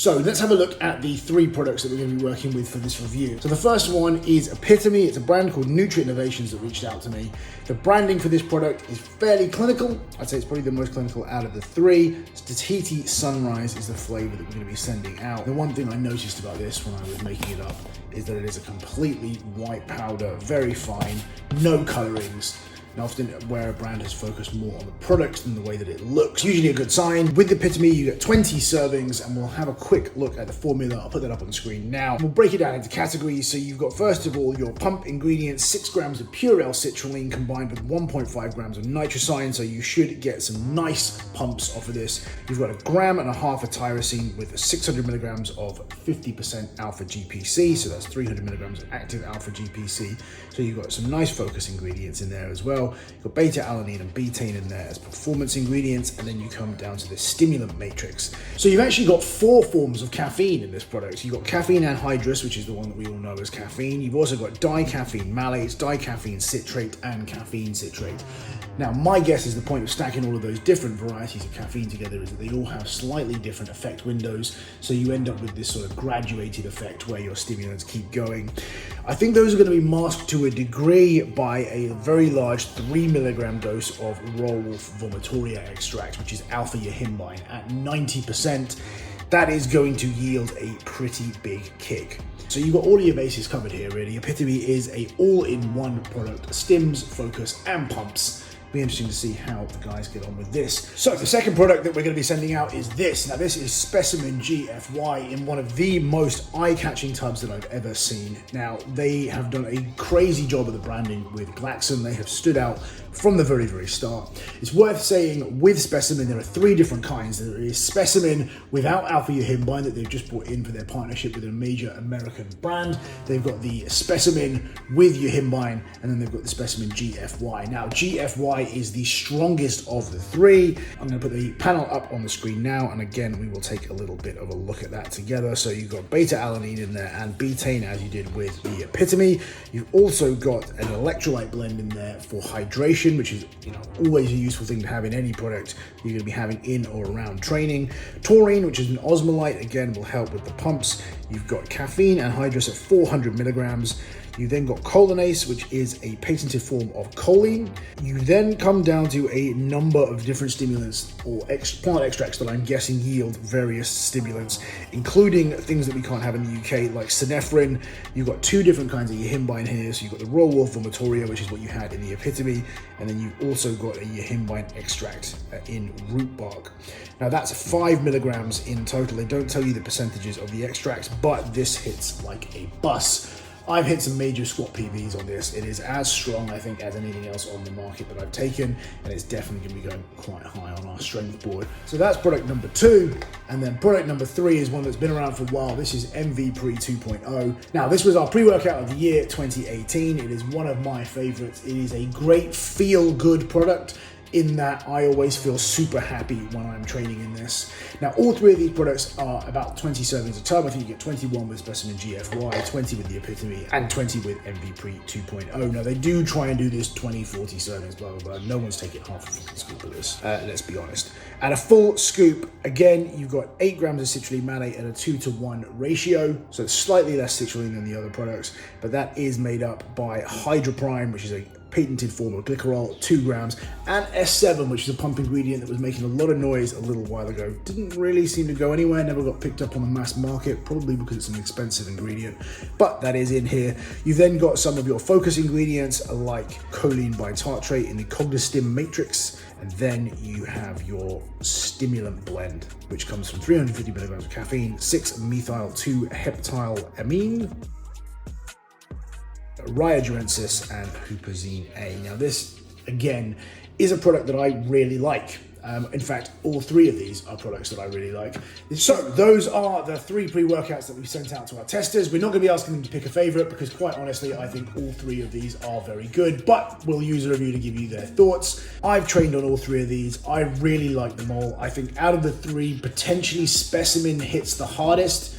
So let's have a look at the 3 products that we're going to be working with for this review. So the first one is Epitome. It's a brand called Nutrient Innovations that reached out to me. The branding for this product is fairly clinical. I'd say it's probably the most clinical out of the 3. Tahiti Sunrise is the flavor that we're going to be sending out. The one thing I noticed about this when I was making it up is that it is a completely white powder, very fine, no colorings. And often where a brand has focused more on the product than the way that it looks. Usually a good sign. With the Epitome, you get 20 servings, and we'll have a quick look at the formula. I'll put that up on the screen now. We'll break it down into categories. So you've got, first of all, your pump ingredients, 6 grams of pure L-citrulline combined with 1.5 grams of nitrosine. So you should get some nice pumps off of this. You've got 1.5 grams of tyrosine with 600 milligrams of 50% alpha GPC. So that's 300 milligrams of active alpha GPC. So you've got some nice focus ingredients in there as well. You've got beta-alanine and betaine in there as performance ingredients, and then you come down to the stimulant matrix. So you've actually got 4 forms of caffeine in this product. You've got caffeine anhydrous, which is the one that we all know as caffeine. You've also got dicaffeine malates, dicaffeine citrate, and caffeine citrate. Now, my guess is the point of stacking all of those different varieties of caffeine together is that they all have slightly different effect windows, so you end up with this sort of graduated effect where your stimulants keep going. I think those are going to be masked to a degree by a very large 3 milligram dose of raw wolf vomitoria extract, which is alpha yohimbine at 90%. That is going to yield a pretty big kick. So you've got all of your bases covered here, really. Epitome is a all-in-one product, stims, focus, and pumps. Be interesting to see how the guys get on with this. So the second product that we're going to be sending out is this. Now this is Specimen GFY in one of the most eye-catching tubs that I've ever seen. Now they have done a crazy job of the branding with Glaxon. They have stood out from the very, very start. It's worth saying with Specimen there are 3 different kinds. There is Specimen without alpha yohimbine that they've just brought in for their partnership with a major American brand. They've got the Specimen with yohimbine, and then they've got the Specimen GFY. Now GFY is the strongest of the 3. I'm going to put the panel up on the screen now, and again we will take a little bit of a look at that together. So you've got beta-alanine in there and betaine as you did with the Epitome. You've also got an electrolyte blend in there for hydration, which is always a useful thing to have in any product you're going to be having in or around training. Taurine, which is an osmolyte, again will help with the pumps. You've got caffeine anhydrous at 400 milligrams. You then got cholinase, which is a patented form of choline. You then come down to a number of different stimulants or plant extracts that I'm guessing yield various stimulants, including things that we can't have in the UK, like synephrine. You've got 2 different kinds of yohimbine here. So you've got the raw wolf vomitoria, which is what you had in the Epitome, and then you've also got a yohimbine extract in root bark. Now that's 5 milligrams in total. They don't tell you the percentages of the extracts, but this hits like a bus. I've hit some major squat PBs on this. It is as strong, I think, as anything else on the market that I've taken, and it's definitely going to be going quite high on our strength board. So that's product number 2, and then product number 3 is one that's been around for a while. This is Mvpre 2.0. Now, this was our pre-workout of the year 2018. It is one of my favorites. It is a great feel-good product, in that I always feel super happy when I'm training in this. Now, all 3 of these products are about 20 servings a tub. I think you get 21 with Specimen GFY, 20 with the Epitome, and 20 with Mvpre 2.0. Now, they do try and do this 20, 40 servings, blah, blah, blah. No one's taking half a fucking scoop of this, let's be honest. At a full scoop, again, you've got 8 grams of citrulline malate at a 2-to-1 ratio. So it's slightly less citrulline than the other products, but that is made up by Hydroprime, which is a patented form of glycerol, 2 grams, and S7, which is a pump ingredient that was making a lot of noise a little while ago. Didn't really seem to go anywhere, never got picked up on the mass market, probably because it's an expensive ingredient, but that is in here. You've then got some of your focus ingredients like choline bitartrate in the Cognistim matrix, and then you have your stimulant blend, which comes from 350 milligrams of caffeine, 6-methyl-2-heptylamine, Ryadurensis, and Huperzine A. Now this, again, is a product that I really like. In fact, all 3 of these are products that I really like. So those are the 3 pre-workouts that we've sent out to our testers. We're not going to be asking them to pick a favorite because, quite honestly, I think all 3 of these are very good, but we'll use a review to give you their thoughts. I've trained on all 3 of these. I really like them all. I think out of the 3, potentially Specimen hits the hardest,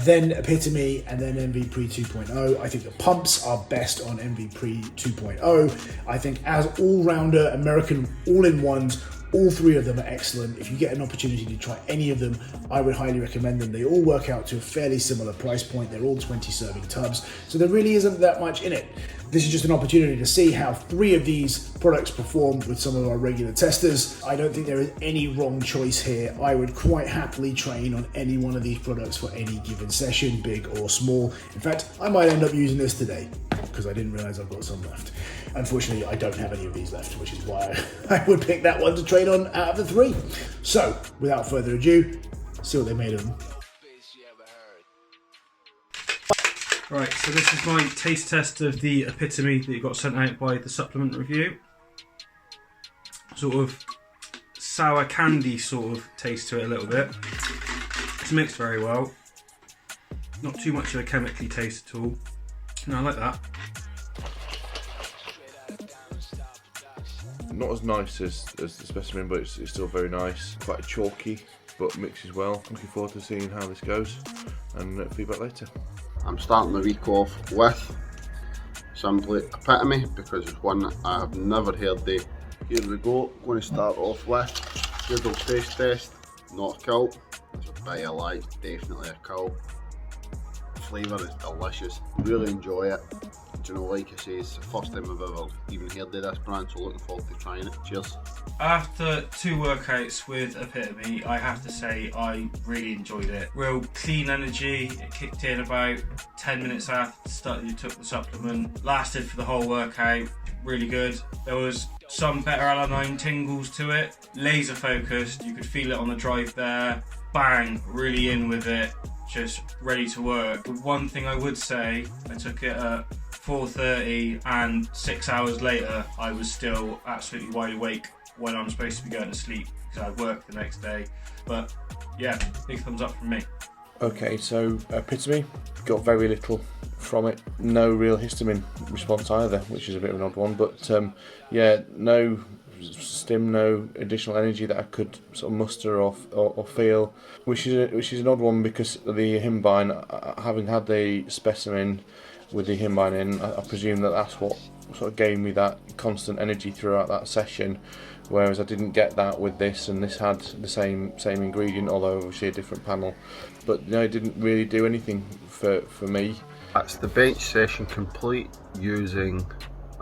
then Epitome, and then Mvpre 2.0. I think the pumps are best on Mvpre 2.0. I think as all-rounder American all-in-ones, All three of them are excellent. If you get an opportunity to try any of them, I would highly recommend them. They all work out to a fairly similar price point. They're all 20 serving tubs, so there really isn't that much in it. This is just an opportunity to see how three of these products perform with some of our regular testers. I don't think there is any wrong choice here. I would quite happily train on any one of these products for any given session, big or small. In fact, I might end up using this today because I didn't realize I've got some left. Unfortunately, I don't have any of these left, which is why I would pick that one to train on out of the three. So, without further ado, see what they made of them. Right, so this is my taste test of the Epitome that got sent out by the supplement review. Sort of sour candy sort of taste to it a little bit. It's mixed very well. Not too much of a chemically taste at all. No, I like that. Not as nice as the Specimen, but it's still very nice. Quite chalky, but mixes well. Looking forward to seeing how this goes and feedback later. I'm starting the week off with simply Epitome because it's one that I have never heard of. Here we go, going to start off with good old taste test, not a cult. It's a bit of light, definitely a cult. Flavour is delicious, really enjoy it. Do you know, like I say, it's the first time I've ever even heard of this brand, so looking forward to trying it. Cheers. After 2 workouts with Epitome, I have to say I really enjoyed it. Real clean energy. It kicked in about 10 minutes after you took the supplement. Lasted for the whole workout. Really good. There was some better alanine tingles to it. Laser focused. You could feel it on the drive there. Bang, really in with it. Just ready to work. The one thing I would say, I took it at 4:30 and 6 hours later I was still absolutely wide awake when I'm supposed to be going to sleep because I work the next day. But yeah, big thumbs up from me. Okay, so Epitome, got very little from it. No real histamine response either, which is a bit of an odd one, but yeah, no stim, no additional energy that I could sort of muster or feel, which is an odd one because the Himbine, having had the Specimen with the Himbine in, I presume that's what sort of gave me that constant energy throughout that session, whereas I didn't get that with this, and this had the same ingredient, although obviously a different panel. But no, it didn't really do anything for me. That's the bench session complete using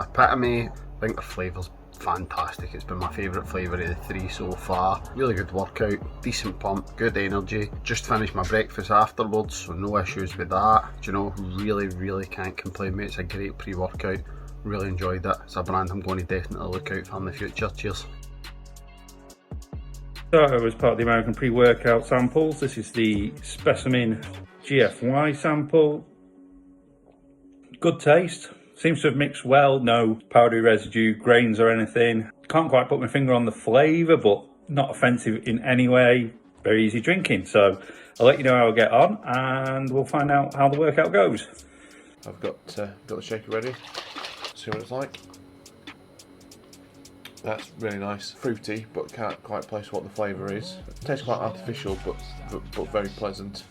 Epitome. I think the flavour's fantastic. It's been my favourite flavour of the 3 so far. Really good workout, decent pump, good energy. Just finished my breakfast afterwards, so no issues with that. Do you know, really can't complain, mate. It's a great pre-workout. Really enjoyed it. It's a brand I'm going to definitely look out for in the future. Cheers. So as part of the American pre-workout samples, this is the Specimen GFY sample. Good taste. Seems to have mixed well, no powdery residue, grains or anything. Can't quite put my finger on the flavour, but not offensive in any way. Very easy drinking. So I'll let you know how I get on and we'll find out how the workout goes. I've got the shaker ready. See what it's like. That's really nice. Fruity, but can't quite place what the flavour is. It tastes quite artificial, but very pleasant.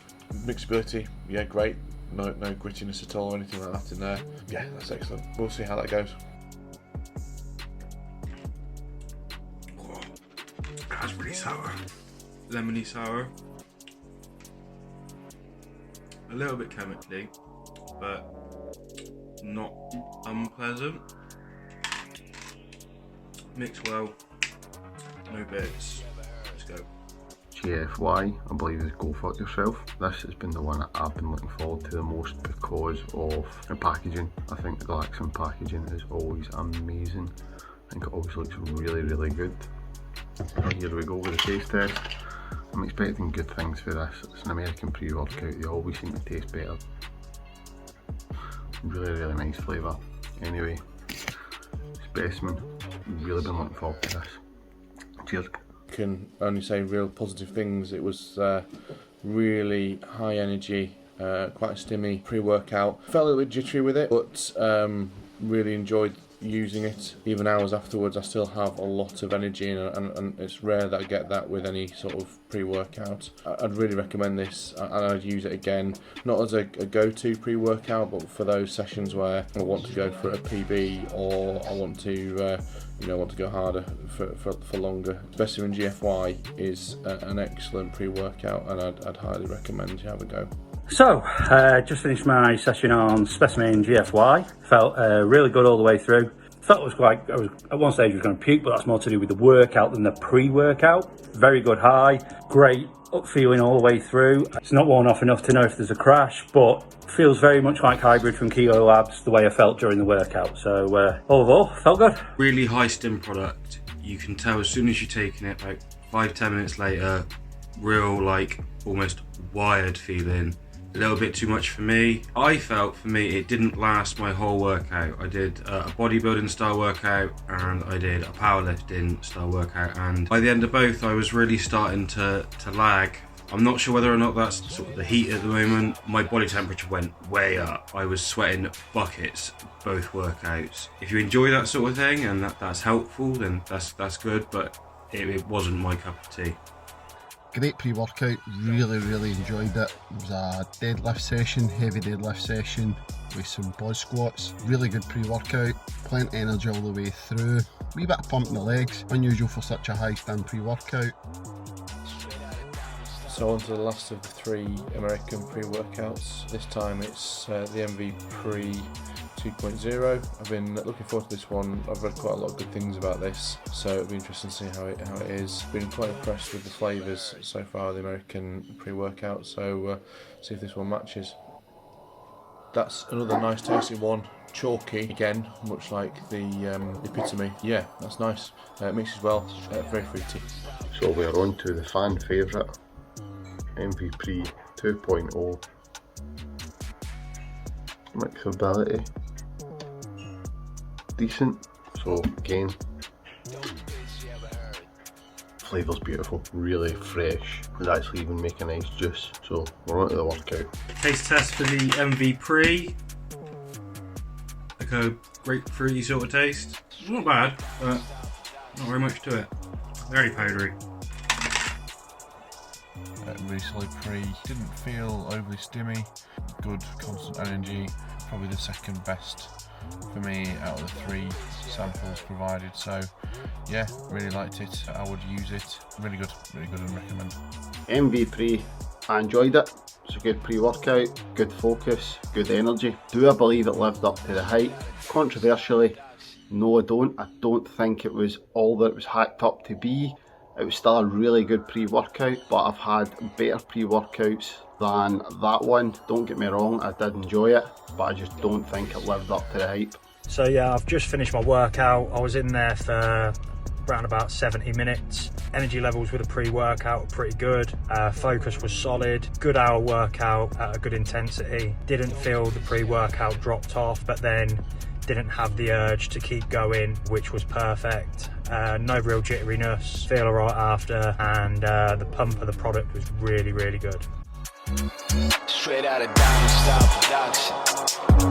Mixability, yeah, great. No grittiness at all or anything like that in there. Yeah, that's excellent. We'll see how that goes. Oh, that's really sour. Lemony sour. A little bit chemically, but not unpleasant. Mix well. No bits. Let's go. GFY, I believe is Go Fuck Yourself. This has been the one that I've been looking forward to the most because of the packaging. I think the Galaxian packaging is always amazing. I think it always looks really good. Here we go with the taste test. I'm expecting good things for this. It's an American pre-workout, they always seem to taste better. Really nice flavour. Anyway, Specimen, really been looking forward to this. Cheers. Can only say real positive things. It was really high energy, quite a stimmy pre-workout. Felt a little bit jittery with it, but really enjoyed using it. Even hours afterwards, I still have a lot of energy, and it's rare that I get that with any sort of pre-workout. I'd really recommend this, and I'd use it again, not as a go-to pre-workout, but for those sessions where I want to go for a PB, or I want to want to go harder for longer. Specimen GFY is an excellent pre-workout, and I'd highly recommend you have a go. So, just finished my session on Specimen GFY. Felt really good all the way through. Felt at one stage I was going to puke, but that's more to do with the workout than the pre-workout. Very good high, great up feeling all the way through. It's not worn off enough to know if there's a crash, but feels very much like Hybrid from Kilo Labs, the way I felt during the workout. So all in all, felt good. Really high stim product. You can tell as soon as you're taking it, like 5-10 minutes later, real like almost wired feeling. A little bit too much for me. I felt for me it didn't last my whole workout. I did a bodybuilding style workout and I did a powerlifting style workout, and by the end of both I was really starting to lag. I'm not sure whether or not that's sort of the heat at the moment. My body temperature went way up. I was sweating buckets both workouts. If you enjoy that sort of thing and that's helpful, then that's good, but it wasn't my cup of tea. Great pre-workout, really enjoyed it. It was a deadlift session, heavy deadlift session with some buzz squats. Really good pre-workout, plenty of energy all the way through. Wee bit of pump in the legs, unusual for such a high stand pre-workout. So on to the last of the 3 American pre-workouts. This time it's the Mvpre 2.0. I've been looking forward to this one. I've read quite a lot of good things about this, so it'll be interesting to see how it is. Been quite impressed with the flavours so far, the American pre-workout, so see if this one matches. That's another nice tasting one. Chalky again, much like the Epitome. Yeah, that's nice. It mixes well, very fruity. So we're on to the fan favourite, Mvpre 2.0. Mixability decent, so again flavour's beautiful, really fresh. It's actually even make a nice juice, so we're on to the workout. Taste test for the Mvpre. Like a grapefruity sort of taste. It's not bad, but not very much to it. Very powdery. Really solid pre, didn't feel overly stimmy, good constant energy, probably the second best for me out of the 3 samples provided, so yeah, really liked it. I would use it, really good and recommend. Mvpre, I enjoyed it. It's a good pre-workout, good focus, good energy. Do I believe it lived up to the hype? Controversially, no I don't. I don't think it was all that it was hacked up to be. It was still a really good pre-workout, but I've had better pre-workouts than that one. Don't get me wrong, I did enjoy it, but I just don't think it lived up to the hype. So yeah, I've just finished my workout. I was in there for around about 70 minutes. Energy levels with a pre-workout were pretty good. Focus was solid. Good hour workout at a good intensity. Didn't feel the pre-workout dropped off, but then didn't have the urge to keep going, which was perfect. No real jitteriness, feel alright after, and the pump of the product was really good. Straight out of Diamond Style Production.